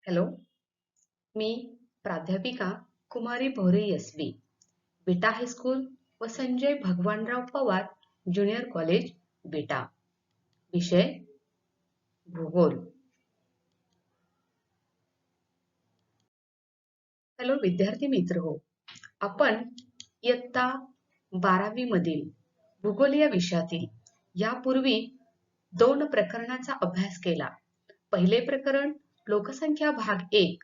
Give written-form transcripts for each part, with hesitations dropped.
Hello, मी प्राध्यापिका कुमारी भोरे SB, विटा high school व संजय भगवानराव पवार ज्युनियर कॉलेज विटा. विषय भूगोल. हॅलो विद्यार्थी मित्र हो, आपण इयत्ता 12वी मधील भूगोल या विषयातील यापूर्वी 2 प्रकरणाचा अभ्यास केला. पहिले प्रकरण लोकसंख्या भाग 1,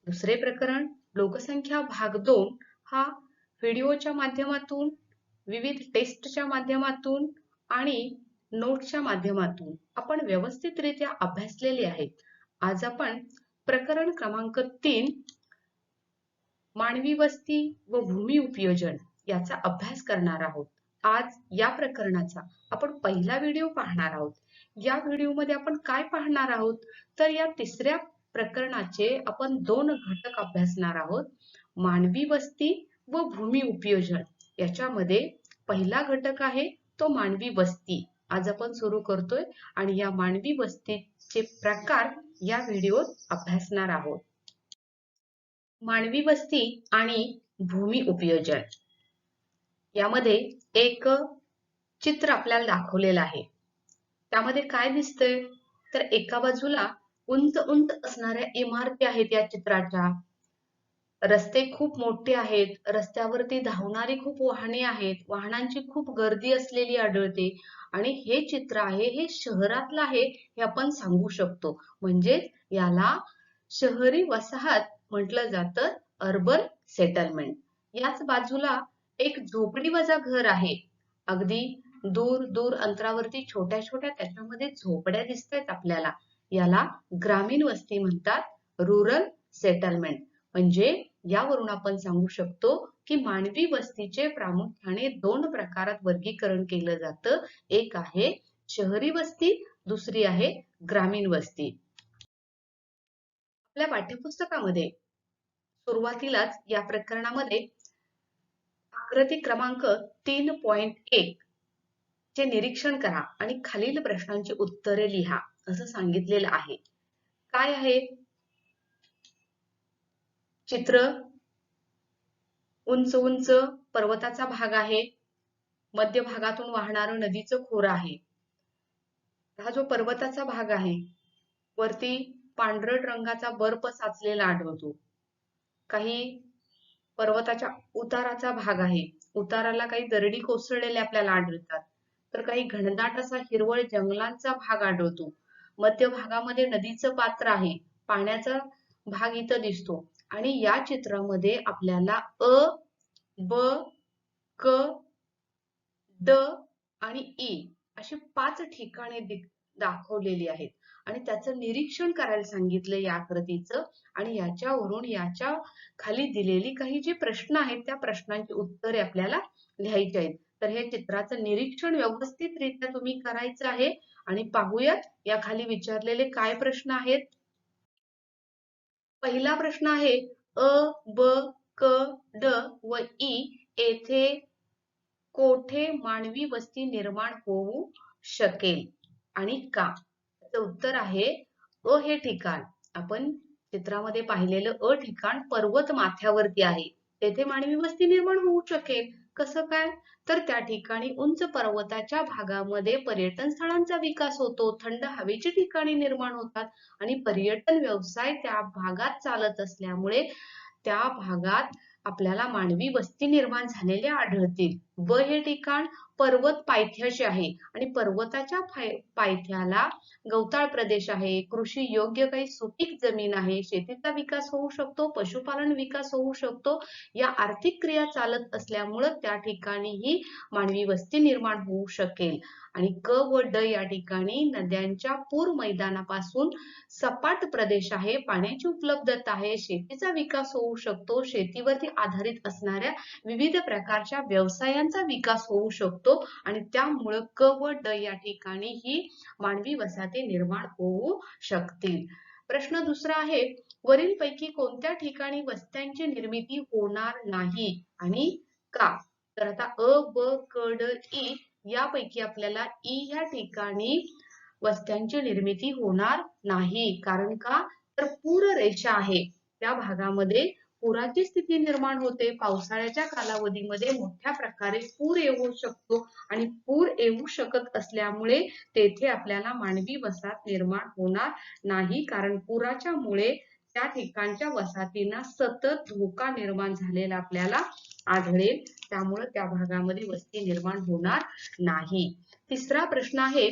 दुसरे प्रकरण लोकसंख्या भाग 2 हा व्हिडिओच्या माध्यमातून, विविध टेस्टच्या माध्यमातून आणि नोट्सच्या माध्यमातून आपण व्यवस्थितरित्या अभ्यासलेले आहेत. आज आपण प्रकरण क्रमांक 3 मानवी वस्ती व भूमी उपयोजन याचा अभ्यास करणार आहोत. आज या प्रकरणाचा आपण पहिला व्हिडिओ पाहणार आहोत. या व्हिडिओमध्ये आपण काय पाहणार आहोत तर या तिसऱ्या प्रकरणाचे आपण 2 घटक अभ्यासणार आहोत. मानवी वस्ती व भूमी उपयोजन याच्यामध्ये पहिला घटक आहे तो मानवी वस्ती. आज आपण सुरू करतोय आणि या मानवी वस्तीचे प्रकार या व्हिडिओत अभ्यासणार आहोत. मानवी वस्ती आणि भूमी उपयोजन यामध्ये एक चित्र आपल्याला दाखवलेलं आहे. त्यामध्ये काय दिसतंय तर एका बाजूला उंच उंच असणाऱ्या इमारती आहेत या चित्राच्या. रस्ते खूप मोठे आहेत, रस्त्यावरती धावणारी खूप वाहने आहेत, वाहनांची खूप गर्दी असलेली आढळते आणि हे चित्र आहे हे शहरातलं आहे हे आपण सांगू शकतो. म्हणजे याला शहरी वसाहत म्हटलं जातं, अर्बन सेटलमेंट. याच बाजूला एक झोपडी वजा घर आहे. अगदी दूर दूर अंतरावरती छोट्या छोट्या त्याच्यामध्ये झोपड्या दिसतायत आपल्याला. याला ग्रामीण वस्ती म्हणतात, रुरल सेटलमेंट. म्हणजे यावरून आपण सांगू शकतो की मानवी वस्तीचे प्रामुख्याने 2 प्रकारात वर्गीकरण केलं जातं. एक आहे शहरी वस्ती, दुसरी आहे ग्रामीण वस्ती. आपल्या पाठ्यपुस्तकामध्ये सुरुवातीलाच या प्रकरणामध्ये आकृती क्रमांक 3.1 चे निरीक्षण करा आणि खालील प्रश्नांची उत्तरे लिहा असं सांगितलेलं आहे. काय आहे चित्र? उंच उंच पर्वताचा भाग आहे, मध्य भागातून वाहणारं नदीचं खोरं आहे. हा जो पर्वताचा भाग आहे वरती पांढरट रंगाचा बर्फ साचलेला आढळतो. काही पर्वताच्या उताराचा भाग आहे, उताराला काही दरडी कोसळलेल्या आपल्याला आढळतात. तर काही घनदाट असा हिरवळ जंगलांचा भाग आढळतो. मध्य भागामध्ये नदीचं पात्र आहे, पाण्याचा भाग इथं दिसतो आणि या चित्रामध्ये आपल्याला अ, ब, क, ड आणि ई अशी 5 ठिकाणे दाखवलेली आहेत आणि त्याचं निरीक्षण करायला सांगितलं या आकृतीचं. आणि याच्यावरून याच्या खाली दिलेली काही जी प्रश्न आहेत त्या प्रश्नांची उत्तरे आपल्याला लिहायची आहेत. तर हे चित्राचं निरीक्षण व्यवस्थितरित्या तुम्ही करायचं आहे आणि पाहूयात या खाली विचारलेले काय प्रश्न आहेत. पहिला प्रश्न आहे अ, ब, क, ड व ई येथे कोठे मानवी वस्ती निर्माण होऊ शकेल आणि का? त्याचं उत्तर आहे अ हे ठिकाण. आपण चित्रामध्ये पाहिलेलं अ ठिकाण पर्वत माथ्यावरती आहे. तेथे मानवी वस्ती निर्माण होऊ शकेल. कसं काय? तर त्या ठिकाणी उंच पर्वताच्या भागामध्ये पर्यटन स्थळांचा विकास होतो, थंड हवेची ठिकाणी निर्माण होतात आणि पर्यटन व्यवसाय त्या भागात चालत असल्यामुळे त्या भागात आपल्याला मानवी वस्ती निर्माण झालेल्या आढळतील. ब हे ठिकाण पर्वत पायथ्याशी आहे आणि पर्वताच्या पायथ्याला गवताळ प्रदेश आहे, कृषी योग्य काही सुपीक जमीन आहे, शेतीचा विकास होऊ शकतो, पशुपालन विकास होऊ शकतो. या आर्थिक क्रिया चालत असल्यामुळे त्या ठिकाणीही मानवी वस्ती निर्माण होऊ शकेल. आणि क व ड या ठिकाणी नद्यांच्या पूर मैदानापासून सपाट प्रदेश आहे, पाण्याची उपलब्धता आहे, शेतीचा विकास होऊ शकतो, शेतीवरती आधारित असणाऱ्या विविध प्रकारच्या व्यवसायांचा विकास होऊ शकतो आणि त्यामुळे क व ड या ठिकाणी ही मानवी वसाहती निर्माण होऊ शकतील. प्रश्न दुसरा आहे वरीलपैकी कोणत्या ठिकाणी वस्त्यांची निर्मिती होणार नाही आणि का? तर आता अ, ब, क, ड, ई यापैकी आपल्याला ई या ठिकाणी वस्त्यांची निर्मिती होणार नाही. कारण का? तर पूररेषा आहे त्या भागामध्ये पुराची स्थिती निर्माण होते. पावसाळ्याच्या कालावधीमध्ये मोठ्या प्रकारे पूर येऊ शकतो आणि पूर येऊ शकत असल्यामुळे तेथे आपल्याला मानवी वसाहत निर्माण होणार नाही, कारण पुराच्या मुळे त्या ठिकाणच्या वसाहतींना सतत धोका निर्माण झालेला आपल्याला आढळेल. त्यामुळे त्या भागामध्ये वस्ती निर्माण होणार नाही. तिसरा प्रश्न आहे,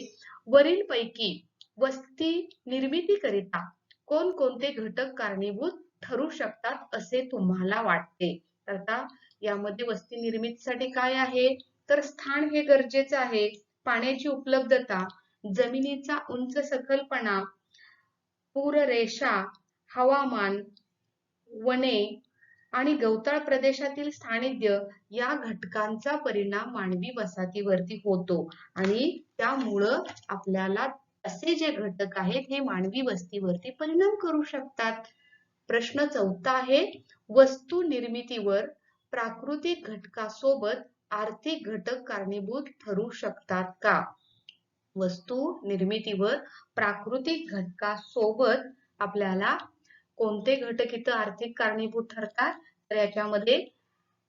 वरील पैकी वस्ती निर्मितीकरिता कोणकोणते घटक कारणीभूत ठरू शकतात असे तुम्हाला वाटते? तर आता यामध्ये वस्ती निर्मितीसाठी काय आहे, तर स्थान हे गरजेचं आहे, पाण्याची उपलब्धता, जमिनीचा उंच सखलपणा, पूररेषा, हवामान, वने आणि गवताळ प्रदेशातील सानिध्य या घटकांचा परिणाम मानवी वसाहतीवरती होतो आणि त्यामुळं आपल्याला असे जे घटक आहेत हे मानवी वस्तीवरती परिणाम करू शकतात. प्रश्न चौथा आहे, वस्तू निर्मितीवर प्राकृतिक घटकासोबत आर्थिक घटक कारणीभूत ठरू शकतात का? वस्तू निर्मितीवर प्राकृतिक घटकासोबत आपल्याला कोणते घटक इथं आर्थिक कारणीभूत ठरतात? तर याच्यामध्ये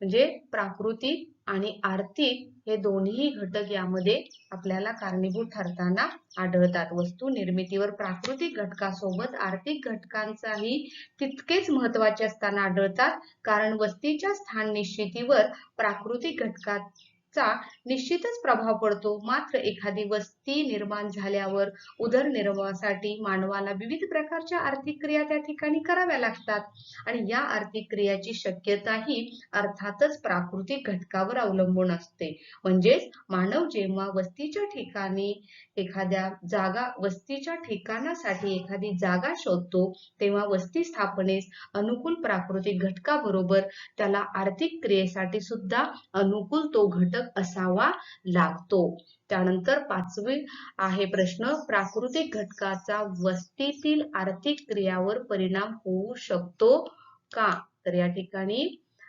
म्हणजे प्राकृतिक आणि आर्थिक हे दोन्ही घटक यामध्ये आपल्याला कारणीभूत ठरताना आढळतात. वस्तू निर्मितीवर प्राकृतिक घटकासोबत आर्थिक घटकांचाही तितकेच महत्त्वाचे असताना आढळतात, कारण वस्तीच्या स्थान निश्चितीवर प्राकृतिक घटकाचा निश्चितच प्रभाव पडतो. मात्र एखादी वस्ती निर्माण झाल्यावर उदरनिर्वाहासाठी मानवाला विविध प्रकारच्या आर्थिक क्रिया त्या ठिकाणी कराव्या लागतात आणि या आर्थिक क्रियाची शक्यताही अर्थातच प्राकृतिक घटकावर अवलंबून असते. म्हणजेच मानव जेव्हा वस्तीच्या ठिकाणासाठी एखादी जागा शोधतो, तेव्हा वस्ती स्थापनेस अनुकूल प्राकृतिक घटकाबरोबर त्याला आर्थिक क्रियेसाठी सुद्धा अनुकूल तो घटक असावा लागतो. त्यानंतर पाचवी आहे प्रश्न, प्राकृतिक घटकाचा वस्तीतील आर्थिक क्रियावर परिणाम होऊ शकतो का? तर या ठिकाणी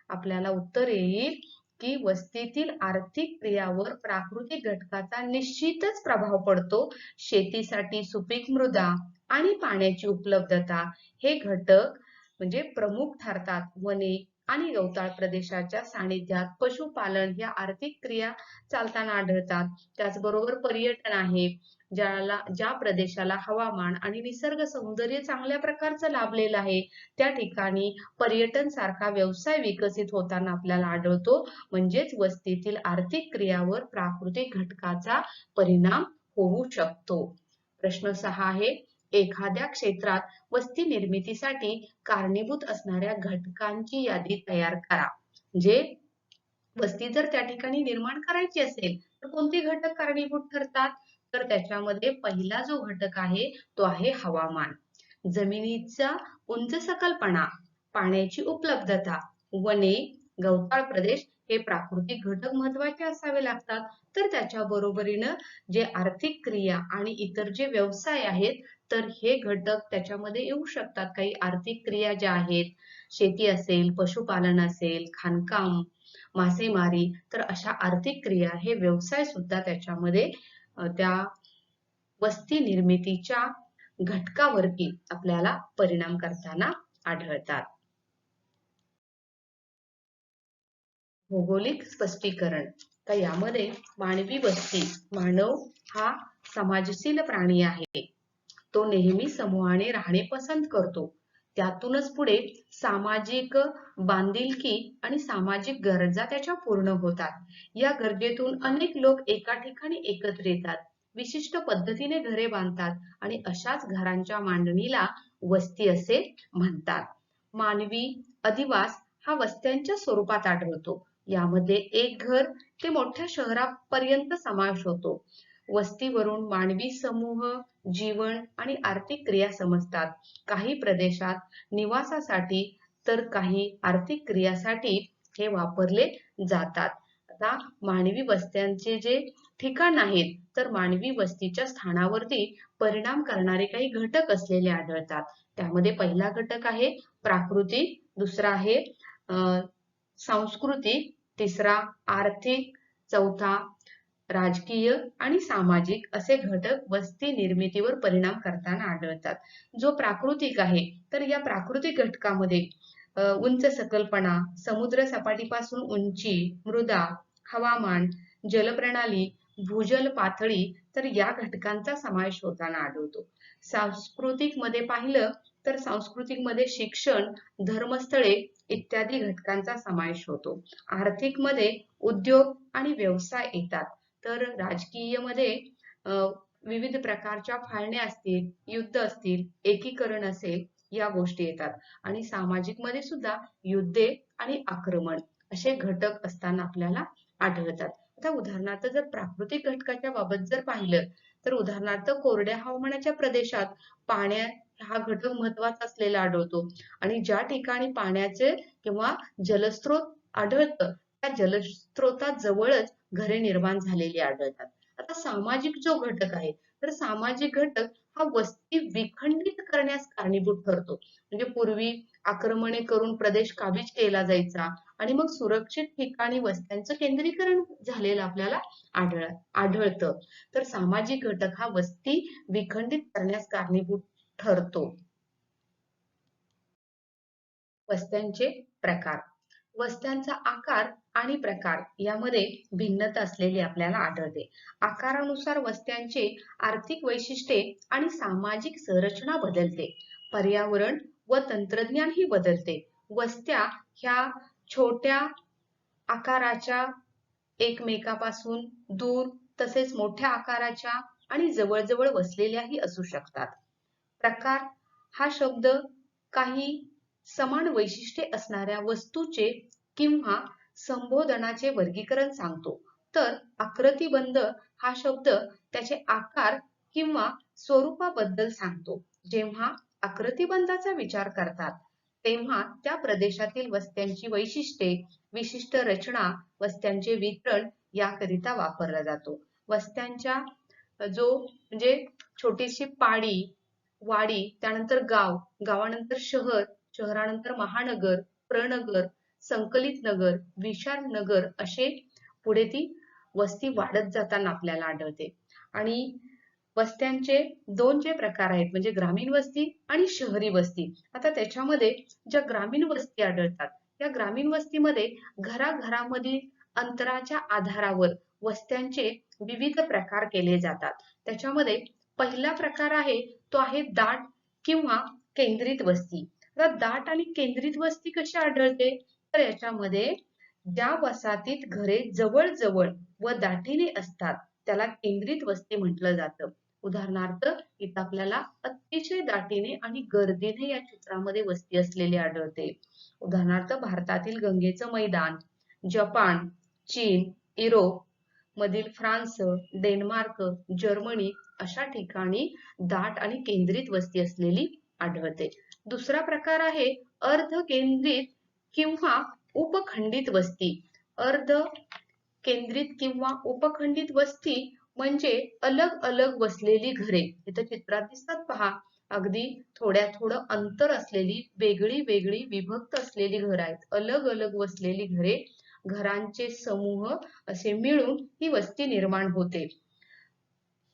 आपल्याला उत्तर येईल की वस्तीतील आर्थिक क्रियावर प्राकृतिक घटकाचा निश्चितच प्रभाव पडतो. शेतीसाठी सुपीक मृदा आणि पाण्याची उपलब्धता हे घटक म्हणजे प्रमुख ठरतात. वने आणि गवताळ प्रदेशाच्या सानिध्यात पशुपालन या आर्थिक क्रिया चालताना आढळतात. त्याचबरोबर पर्यटन आहे, ज्या प्रदेशाला हवामान आणि निसर्ग सौंदर्य चांगल्या प्रकारचं लाभलेलं आहे त्या ठिकाणी पर्यटन सारखा व्यवसाय विकसित होताना आपल्याला आढळतो. म्हणजेच वस्तीतील आर्थिक क्रियावर प्राकृतिक घटकाचा परिणाम होऊ शकतो. प्रश्न 6 आहे, एखाद्या क्षेत्रात वस्ती निर्मितीसाठी कारणीभूत असणाऱ्या घटकांची यादी तयार करा. म्हणजे वस्ती जर त्या ठिकाणी निर्माण करायची असेल तर कोणते घटक कारणीभूत ठरतात? तर त्याच्यामध्ये पहिला जो घटक आहे तो आहे हवामान, जमिनीचा उंच सकलपणा, पाण्याची उपलब्धता, वने, गवताळ प्रदेश हे प्राकृतिक घटक महत्त्वाचे असावे लागतात. तर त्याच्या बरोबरीनं जे आर्थिक क्रिया आणि इतर जे व्यवसाय आहेत तर हे घटक त्याच्यामध्ये येऊ शकतात. काही आर्थिक क्रिया ज्या आहेत, शेती असेल, पशुपालन असेल, खाणकाम, मासेमारी, तर अशा आर्थिक क्रिया हे व्यवसाय सुद्धा त्याच्यामध्ये त्या वस्ती निर्मितीच्या घटकावरती आपल्याला परिणाम करताना आढळतात. भौगोलिक स्पष्टीकरण, तर यामध्ये मानवी वस्ती, मानव हा समाजशील प्राणी आहे. तो नेहमी समूहाने राहणे पसंत करतो. त्यातूनच पुढे सामाजिक बांधिलकी आणि सामाजिक गरजा त्याच्या पूर्ण होतात. या गरजेतून अनेक लोक एका ठिकाणी एकत्र येतात, विशिष्ट पद्धतीने घरे बांधतात आणि अशाच घरांच्या मांडणीला वस्ती असे म्हणतात. मानवी अधिवास हा वस्त्यांच्या स्वरूपात आढळतो. यामध्ये एक घर ते मोठ्या शहरापर्यंत समावेश होतो. वस्तीवरून मानवी समूह, जीवन आणि आर्थिक क्रिया समजतात. काही प्रदेशात निवासासाठी तर काही आर्थिक क्रियासाठी हे वापरले जातात. आता मानवी वस्त्यांचे जे ठिकाण आहेत तर मानवी वस्तीच्या स्थानावरती परिणाम करणारे काही घटक असलेले आढळतात. त्यामध्ये पहिला घटक आहे प्राकृतिक, दुसरा आहे सांस्कृतिक, तिसरा आर्थिक, चौथा राजकीय आणि सामाजिक असे घटक वस्ती निर्मितीवर परिणाम करताना आढळतात. जो प्राकृतिक आहे, तर या प्राकृतिक घटकामध्ये उंच सकलपणा, समुद्र सपाटीपासून उंची, मृदा, हवामान, जलप्रणाली, भूजल पातळी तर या घटकांचा समावेश होताना आढळतो. सांस्कृतिक मध्ये पाहिलं तर सांस्कृतिक मध्ये शिक्षण, धर्मस्थळे इत्यादी घटकांचा समावेश होतो. आर्थिक मध्ये उद्योग आणि व्यवसाय येतात. तर राजकीय मध्ये विविध प्रकारच्या फाळण्या असतील, युद्ध असतील, एकीकरण असेल या गोष्टी येतात. आणि सामाजिक मध्ये सुद्धा युद्धे आणि आक्रमण असे घटक असताना आपल्याला आढळतात. आता उदाहरणार्थ जर प्राकृतिक घटकाच्या बाबत जर पाहिलं तर उदाहरणार्थ कोरड्या हवामानाच्या प्रदेशात पाण्या हा घटक महत्वाचा असलेला आढळतो. आणि ज्या ठिकाणी पाण्याचे किंवा जलस्रोत आढळतं त्या जलस्रोतात जवळच घरे निर्माण झालेली आढळतात. आता सामाजिक जो घटक आहे तर सामाजिक घटक हा वस्ती विखंडित करण्यास कारणीभूत ठरतो. म्हणजे पूर्वी आक्रमणे करून प्रदेश काबीज केला जायचा आणि मग सुरक्षित ठिकाणी वस्त्यांचं केंद्रीकरण झालेलं आपल्याला आढळतं. तर सामाजिक घटक हा वस्ती विखंडित करण्यास कारणीभूत ठरतो. वस्त्यांचे प्रकार. वस्त्यांचा आकार आणि प्रकार यामध्ये भिन्नता असलेली आपल्याला आढळते. आकारानुसार वस्त्यांचे आर्थिक वैशिष्ट्ये आणि सामाजिक संरचना बदलते. पर्यावरण व तंत्रज्ञान ही बदलते. वस्त्या ह्या छोट्या आकाराच्या, एकमेकापासून दूर, तसेच मोठ्या आकाराच्या आणि जवळजवळ वसलेल्याही असू शकतात. प्रकार हा शब्द काही समान वैशिष्ट्ये असणाऱ्या वस्तूचे किंवा संबोधनाचे वर्गीकरण सांगतो. तर आकृतिबंध हा शब्द त्याचे आकार किंवा स्वरूपाबद्दल सांगतो. जेव्हा आकृतिबंधाचा विचार करतात तेव्हा त्या प्रदेशातील वस्त्यांची वैशिष्ट्ये, विशिष्ट रचना, वस्त्यांचे वितरण याकरिता वापरला जातो. वस्त्यांच्या जो म्हणजे छोटीशी पाडी, वाडी, त्यानंतर गाव, गावानंतर शहर, शहरानंतर महानगर, प्रनगर, संकलित नगर, विशाल नगर असे पुढे ती वस्ती वाढत जाताना आपल्याला आढळते. आणि वस्त्यांचे दोन जे प्रकार आहेत म्हणजे ग्रामीण वस्ती आणि शहरी वस्ती. आता त्याच्यामध्ये ज्या ग्रामीण वस्ती आढळतात त्या ग्रामीण वस्तीमध्ये घराघरामधील अंतराच्या आधारावर वस्त्यांचे विविध प्रकार केले जातात. त्याच्यामध्ये पहिला प्रकार आहे तो आहे दाट किंवा केंद्रित वस्ती. तर दाट आणि केंद्रित वस्ती कशी आढळते तर याच्यामध्ये ज्या वसाहतीत घरे जवळ जवळ व दाटीने असतात त्याला केंद्रित वस्ती म्हटलं जातं. उदाहरणार्थ इथं आपल्याला अतिशय दाटीने आणि गर्दीने या चित्रामध्ये वस्ती असलेली आढळते. उदाहरणार्थ भारतातील गंगेचं मैदान, जपान, चीन, युरोप मधील फ्रान्स, डेन्मार्क, जर्मनी अशा ठिकाणी दाट आणि केंद्रित वस्ती असलेली आढळते. दुसरा प्रकार आहे अर्ध केंद्रित किंवा उपखंडित वस्ती. अर्ध केंद्रित किंवा उपखंडित वस्ती म्हणजे अलग अलग वसलेली घरे. इथं चित्रात दिसतात पहा, अगदी थोडं अंतर असलेली वेगळी वेगळी विभक्त असलेली घर आहेत. अलग अलग वसलेली घरे, घरांचे समूह असे मिळून ही वस्ती निर्माण होते.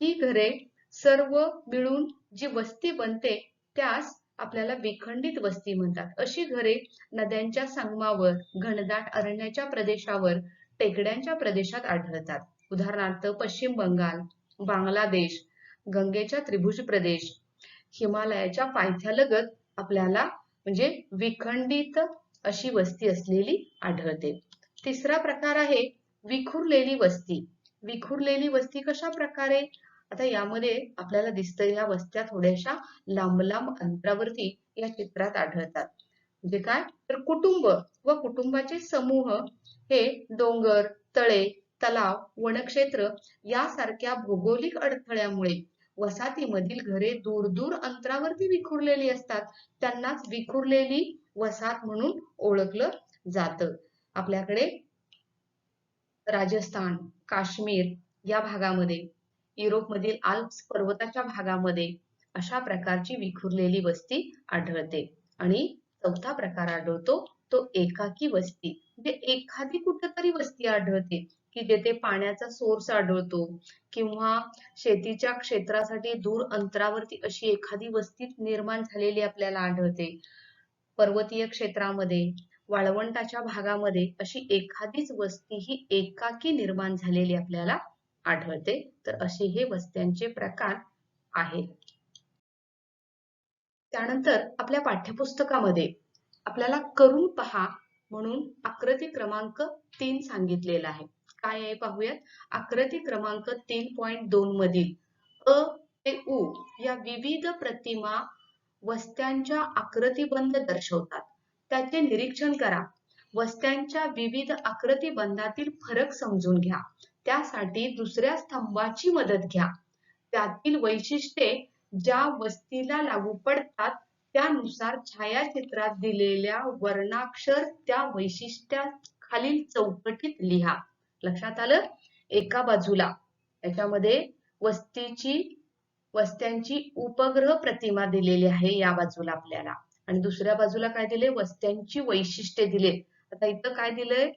ही घरे सर्व मिळून जी वस्ती बनते त्यास आपल्याला विखंडित वस्ती म्हणतात. अशी घरे नद्यांच्या संगमावर, घनदाट अरण्याच्या प्रदेशावर, टेकड्यांच्या प्रदेशात आढळतात. उदाहरणार्थ पश्चिम बंगाल, बांगलादेश, गंगेच्या त्रिभुज प्रदेश, हिमालयाच्या पायथ्यालगत आपल्याला म्हणजे विखंडित अशी वस्ती असलेली आढळते. तिसरा प्रकार आहे विखुरलेली वस्ती. विखुरलेली वस्ती कशा प्रकारे? आता यामध्ये आपल्याला दिसतं या वस्त्या थोड्याशा लांब लांब अंतरावरती या चित्रात आढळतात. म्हणजे काय तर कुटुंब व कुटुंबाचे समूह हे डोंगर, तळे, तलाव, वनक्षेत्र यासारख्या भौगोलिक अडथळ्यामुळे वसाहतीमधील घरे दूर दूर अंतरावरती विखुरलेली असतात. त्यांनाच विखुरलेली वसाहत म्हणून ओळखलं जातं. आपल्याकडे राजस्थान, काश्मीर या भागामध्ये, युरोपमधील आल्प्स पर्वताच्या भागामध्ये अशा प्रकारची विखुरलेली वस्ती आढळते. आणि चौथा प्रकार आढळतो तो एकाकी वस्ती. म्हणजे एखादी कुठेतरी वस्ती आढळते की जेथे पाण्याचा सोर्स आढळतो किंवा शेतीच्या क्षेत्रासाठी दूर अंतरावरती अशी एखादी वस्ती निर्माण झालेली आपल्याला आढळते. पर्वतीय क्षेत्रामध्ये, वाळवंटाच्या भागामध्ये अशी एखादीच वस्ती ही एकाकी निर्माण झालेली आपल्याला आढळते. तर असे हे वस्त्यांचे प्रकार आहेत. त्यानंतर आपल्या पाठ्यपुस्तकामध्ये आपल्याला करून पहा म्हणून आकृती क्रमांक 3 सांगितलेला आहे. काय आहे पाहूयात. आकृती क्रमांक 3.2 मधील अ ते उ या विविध प्रतिमा वस्त्यांच्या आकृतिबंध दर्शवतात. त्याचे निरीक्षण करा. वस्त्यांच्या विविध आकृतिबंधातील फरक समजून घ्या. त्यासाठी दुसऱ्या स्तंभाची मदत घ्या. त्यातील वैशिष्ट्ये ज्या वस्तीला लागू पडतात त्यानुसार छायाचित्रात दिलेल्या वर्णाक्षर त्या वैशिष्ट्याखालील चौकटीत लिहा. लक्षात आलं. एका बाजूला याच्यामध्ये वस्त्यांची उपग्रह प्रतिमा दिलेली आहे या बाजूला आपल्याला, आणि दुसऱ्या बाजूला काय दिले, वस्त्यांची वैशिष्ट्ये दिले. आता इथं काय दिलंय,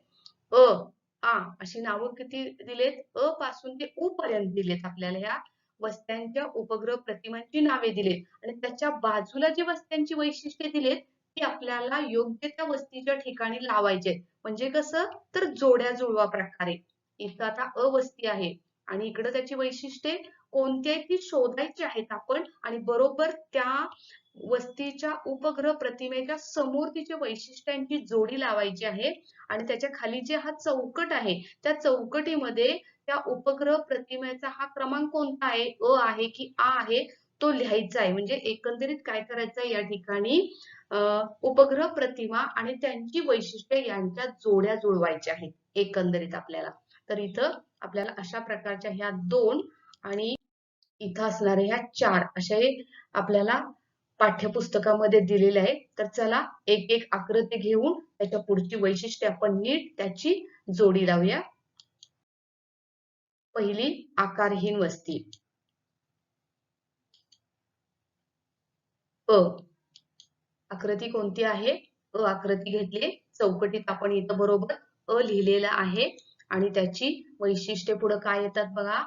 अ आ अशी नावं किती दिलेत, अ पासून ते उ पर्यंत दिलेत आपल्याला. ह्या वस्त्यांच्या उपग्रह प्रतिमांची नावे दिलेत आणि त्याच्या बाजूला जी वस्त्यांची वैशिष्ट्ये दिलेत ती आपल्याला योग्य त्या वस्तीच्या ठिकाणी लावायचे. म्हणजे कसं, तर जोड्या जुळवा प्रकारे. इथं आता अवस्ती आहे आणि इकडे त्याची वैशिष्ट्ये कोणती आहेत ती शोधायची आहेत आपण, आणि बरोबर त्या वस्तीच्या उपग्रह प्रतिमेच्या समोर तिच्या वैशिष्ट्यांची जोडी लावायची आहे. आणि त्याच्या खाली जे हा चौकट आहे त्या चौकटीमध्ये त्या उपग्रह प्रतिमेचा हा क्रमांक कोणता आहे, अ आहे की आ आहे, तो लिहायचा आहे. म्हणजे एकंदरीत काय करायचं या ठिकाणी, उपग्रह प्रतिमा आणि त्यांची वैशिष्ट्ये यांच्या जोड्या जुळवायच्या आहेत एकंदरीत आपल्याला. तर इथं आपल्याला अशा प्रकारच्या ह्या 2 आणि इथं असणाऱ्या ह्या 4 असे आपल्याला पाठ्यपुस्तकामध्ये दिलेले आहे. तर चला एक एक आकृती घेऊन त्याच्या पुढची वैशिष्ट्ये आपण नीट त्याची जोडी लावूया. पहिली आकारहीन वस्ती. अ आकृती कोणती आहे, अ आकृती घेतली. चौकटीत आपण इथं बरोबर अ लिहिलेला आहे आणि त्याची वैशिष्ट्ये पुढे काय येतात बघा.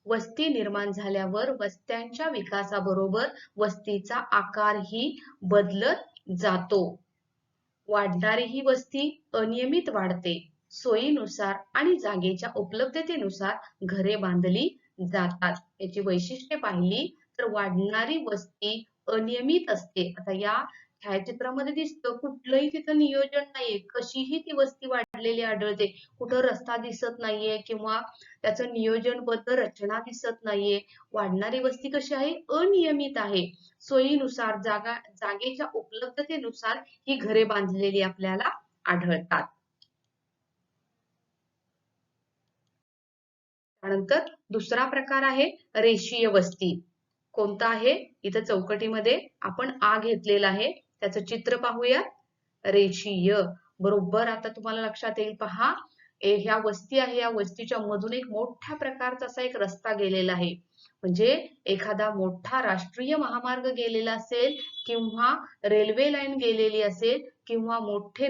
वस्ती निर्माण झाल्यावर वस्त्यांच्या विकासाबरोबर वस्तीचा आकारही बदलत जातो. वाढणारी ही वस्ती अनियमित वाढते. सोयीनुसार आणि जागेच्या उपलब्धतेनुसार घरे बांधली जातात. याची वैशिष्ट्ये पाहिली तर वाढणारी वस्ती अनियमित असते. आता या छायाचित्रामध्ये दिसतं कुठलंही तिथं नियोजन नाहीये, कशीही ती वस्ती वाढलेली आढळते. कुठं रस्ता दिसत नाहीये किंवा त्याचं नियोजनबद्ध रचना दिसत नाहीये. वाढणारी वस्ती कशी आहे, अनियमित आहे. सोयीनुसार जागेच्या उपलब्धतेनुसार ही घरे बांधलेली आपल्याला आढळतात. त्यानंतर दुसरा प्रकार आहे रेषीय वस्ती. कोणता आहे, इथं चौकटीमध्ये आपण आ घेतलेला आहे, त्याचं चित्र पाहूया. रेषीय बरोबर आता तुम्हाला लक्षात येईल पहा. ह्या वस्ती आहे, या वस्तीच्या मधून एक मोठ्या प्रकारचा असा एक रस्ता गेलेला आहे. म्हणजे एखादा मोठा राष्ट्रीय महामार्ग गेलेला असेल किंवा रेल्वे लाईन गेलेली असेल किंवा मोठे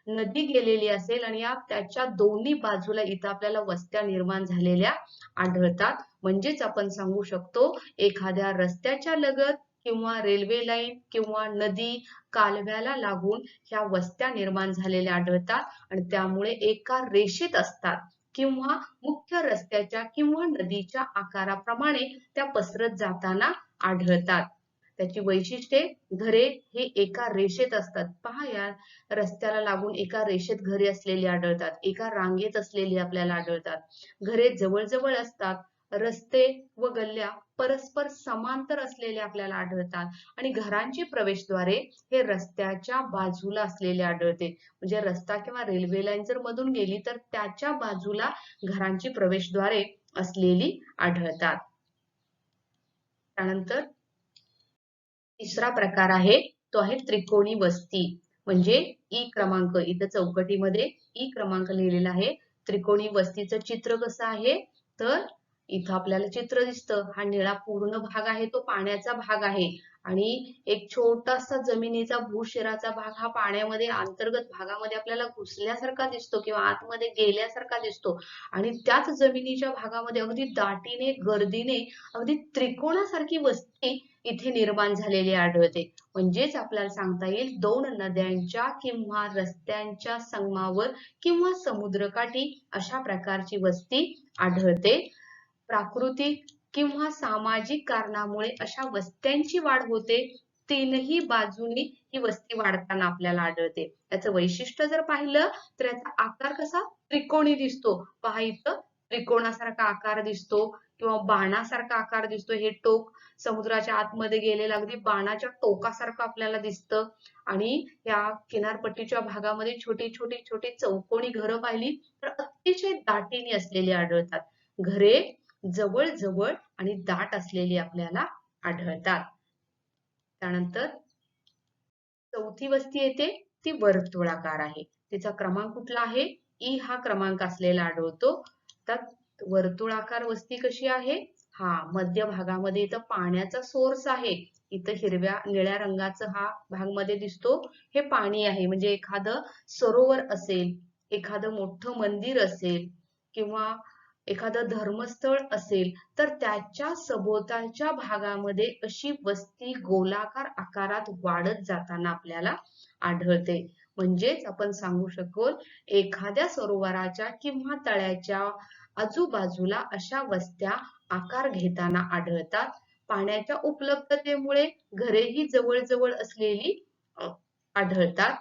नदी गेलेली असेल आणि त्याच्या दोन्ही बाजूला इथं आपल्याला वस्त्या निर्माण झालेल्या आढळतात. म्हणजेच आपण सांगू शकतो एखाद्या रस्त्याच्या लगत किंवा रेल्वे लाईन किंवा नदी कालव्याला लागून ह्या वस्त्या निर्माण झालेल्या आढळतात आणि त्यामुळे एका रेषेत असतात किंवा मुख्य रस्त्याच्या किंवा नदीच्या आकाराप्रमाणे त्या पसरत जाताना आढळतात. त्याची वैशिष्ट्ये, घरे हे एका रेषेत असतात. पहा या रस्त्याला लागून एका रेषेत घरे असलेली आढळतात, एका रांगेत असलेली आपल्याला आढळतात. घरे जवळ असतात. रस्ते व गल्ल्या परस्पर समांतर असलेले आपल्याला आढळतात आणि घरांची प्रवेशद्वारे हे रस्त्याच्या बाजूला असलेले आढळते. म्हणजे रस्ता किंवा रेल्वे लाईन जर मधून गेली तर त्याच्या बाजूला घरांची प्रवेशद्वारे असलेली आढळतात. त्यानंतर तिसरा प्रकार आहे तो आहे त्रिकोणी वस्ती. म्हणजे ई क्रमांक इथं चौकटीमध्ये ई क्रमांक लिहिलेला आहे. त्रिकोणी वस्तीचं चित्र कसं आहे, तर इथं आपल्याला चित्र दिसतं. हा निळा पूर्ण भाग आहे तो पाण्याचा भाग आहे आणि एक छोटासा जमिनीचा भूशिराचा भाग हा पाण्यामध्ये अंतर्गत भागामध्ये आपल्याला घुसल्यासारखा दिसतो किंवा आतमध्ये गेल्यासारखा दिसतो आणि त्याच जमिनीच्या भागामध्ये अगदी दाटीने गर्दीने अगदी त्रिकोणासारखी वस्ती इथे निर्माण झालेली आढळते. म्हणजेच आपल्याला सांगता येईल दोन नद्यांच्या किंवा रस्त्यांच्या संगमावर किंवा समुद्रकाठी अशा प्रकारची वस्ती आढळते. प्राकृतिक किंवा सामाजिक कारणामुळे अशा वस्त्यांची वाढ होते. तीनही बाजूनी ही वस्ती वाढताना आपल्याला आढळते. याचं वैशिष्ट्य जर पाहिलं तर याचा आकार कसा त्रिकोणी दिसतो. पहा इथं त्रिकोणासारखा आकार दिसतो किंवा बाणासारखा आकार दिसतो. हे टोक समुद्राच्या आतमध्ये गेलेलं अगदी बाणाच्या टोकासारखं आपल्याला दिसतं आणि या किनारपट्टीच्या भागामध्ये छोटी छोटी छोटी चौकोनी घरं पाहिली तर अतिशय दाटीने असलेली आढळतात. घरे जवळ जवळ आणि दाट असलेली आपल्याला आढळतात. त्यानंतर चौथी वस्ती येते ती वर्तुळाकार आहे. तिचा क्रमांक कुठला आहे? ई हा क्रमांक असलेला आढळतो. तर वर्तुळाकार वस्ती कशी आहे? हा मध्य भागामध्ये इथं पाण्याचा सोर्स आहे. इथं हिरव्या निळ्या रंगाचा हा भाग मध्ये दिसतो. हे पाणी आहे म्हणजे एखादं सरोवर असेल, एखादं मोठं मंदिर असेल किंवा एखादं धर्मस्थळ असेल तर त्याच्या सभोवतालच्या भागामध्ये अशी वस्ती गोलाकार आकारात वाढत जाताना आपल्याला आढळते. म्हणजेच आपण सांगू शकतो एखाद्या सरोवराच्या किंवा तळ्याच्या आजूबाजूला अशा वस्त्या आकार घेताना आढळतात. पाण्याच्या उपलब्धतेमुळे घरेही जवळ असलेली आढळतात.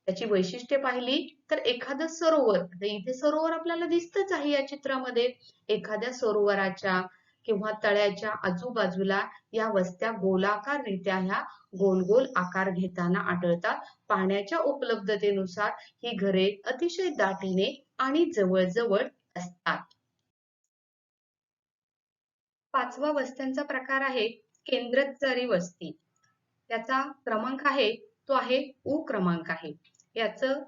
त्याची वैशिष्ट्ये पाहिली तर एखादं सरोवर, आता इथे सरोवर आपल्याला दिसतच आहे या चित्रामध्ये. एखाद्या सरोवराच्या किंवा तळ्याच्या आजूबाजूला या वस्त्या गोलाकाररित्या ह्या गोल गोल आकार घेताना आढळतात. पाण्याच्या उपलब्धतेनुसार ही घरे अतिशय दाटीने आणि जवळ असतात. पाचवा वस्त्यांचा प्रकार आहे केंद्रस्थानी वस्ती. त्याचा क्रमांक आहे तो आहे उ क्रमांक आहे. याचं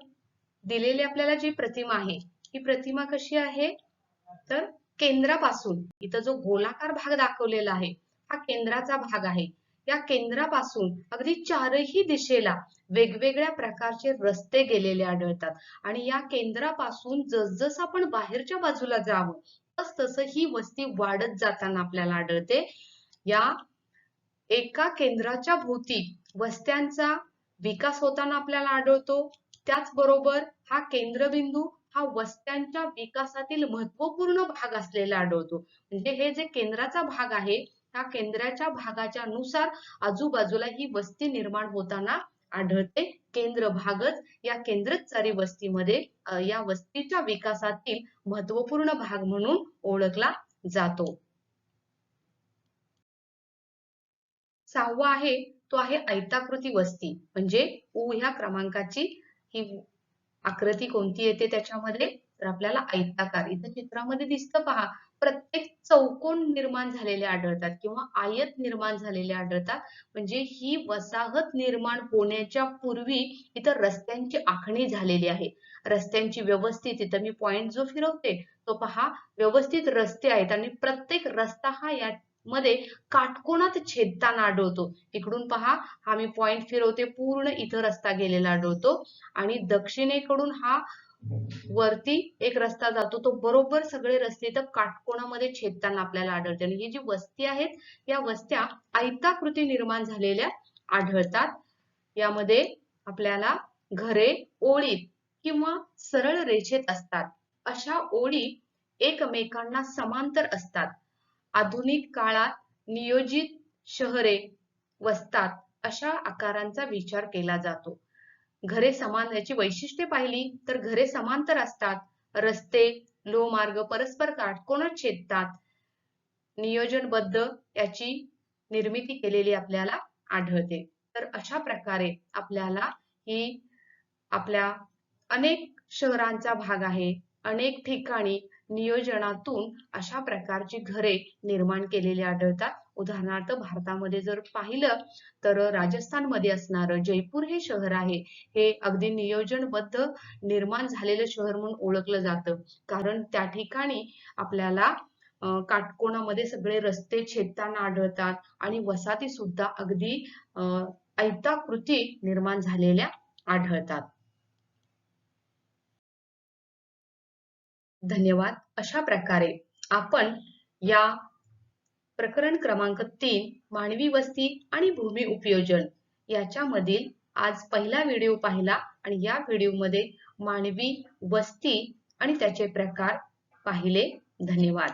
दिलेली आपल्याला जी प्रतिमा आहे ही प्रतिमा कशी आहे तर केंद्रापासून इथं जो गोलाकार भाग दाखवलेला आहे हा केंद्राचा भाग आहे. या केंद्रापासून अगदी चारही दिशेला वेगवेगळ्या प्रकारचे रस्ते गेलेले आढळतात आणि या केंद्रापासून जसजसं आपण बाहेरच्या बाजूला जावं तसं ही वस्ती वाढत जाताना आपल्याला आढळते. या एका केंद्राच्या भोवती वस्त्यांचा विकास होताना आपल्याला आढळतो. त्याचबरोबर हा केंद्रबिंदू हा वस्त्यांच्या विकासातील महत्वपूर्ण भाग असलेला आढळतो. म्हणजे हे जे केंद्राचा भाग आहे त्या केंद्राच्या भागाच्या नुसार आजूबाजूला ही वस्ती निर्माण होताना आढळते. केंद्र भागच या केंद्रस्थानी वस्तीमध्ये या वस्तीच्या विकासातील महत्वपूर्ण भाग म्हणून ओळखला जातो. सहावा आहे तो आहे आयताकृती वस्ती. म्हणजे उ ह्या क्रमांकाची ही आकृती कोणती येते त्याच्यामध्ये तर आपल्याला आयताकार इथे चित्रामध्ये दिसतं पहा. प्रत्येक चौकोन निर्माण झालेले आढळतात किंवा आयत निर्माण झालेले आढळतात. म्हणजे ही वसाहत निर्माण होण्याच्या पूर्वी इथं रस्त्यांची आखणी झालेली आहे. रस्त्यांची व्यवस्थित इथं मी पॉइंट जो फिरवते तो पहा व्यवस्थित रस्ते आहेत आणि प्रत्येक रस्ता हा या मध्ये काटकोनात छेदताना आढळतो. इकडून पहा हा मी पॉइंट फिरवते पूर्ण इथं रस्ता गेलेला आढळतो आणि दक्षिणेकडून हा वरती एक रस्ता जातो तो बरोबर सगळे रस्ते इथं काटकोनामध्ये छेदताना आपल्याला आढळते. आणि ही जी वस्ती आहेत या वस्त्या आयताकृती निर्माण झालेल्या आढळतात. यामध्ये आपल्याला घरे ओळीत किंवा सरळ रेषेत असतात. अशा ओळी एकमेकांना समांतर असतात. आधुनिक काळात नियोजित शहरे वसतात अशा आकारांचा विचार केला जातो. घरे समान याची वैशिष्ट्ये पाहिली तर घरे समांतर असतात. रस्ते लोहमार्ग परस्पर काटकोनात छेदतात. नियोजनबद्ध याची निर्मिती केलेली आपल्याला आढळते. तर अशा प्रकारे आपल्याला ही आपल्या अनेक शहरांचा भाग आहे. अनेक ठिकाणी नियोजनातून अशा प्रकारची घरे निर्माण केलेली आढळतात. उदाहरणार्थ भारतामध्ये जर पाहिलं तर राजस्थानमध्ये असणारं जयपूर हे शहर आहे हे अगदी नियोजनबद्ध निर्माण झालेलं शहर म्हणून ओळखलं जातं. कारण त्या ठिकाणी आपल्याला काटकोनामध्ये सगळे रस्ते छेदताना आढळतात आणि वसाहती सुद्धा अगदी आयताकृती निर्माण झालेल्या आढळतात. धन्यवाद. अशा प्रकारे आपण या प्रकरण क्रमांक 3 मानवी वस्ती आणि भूमी उपयोजन याच्यामधील आज पहिला व्हिडिओ पाहिला आणि या व्हिडिओमध्ये मानवी वस्ती आणि त्याचे प्रकार पाहिले. धन्यवाद.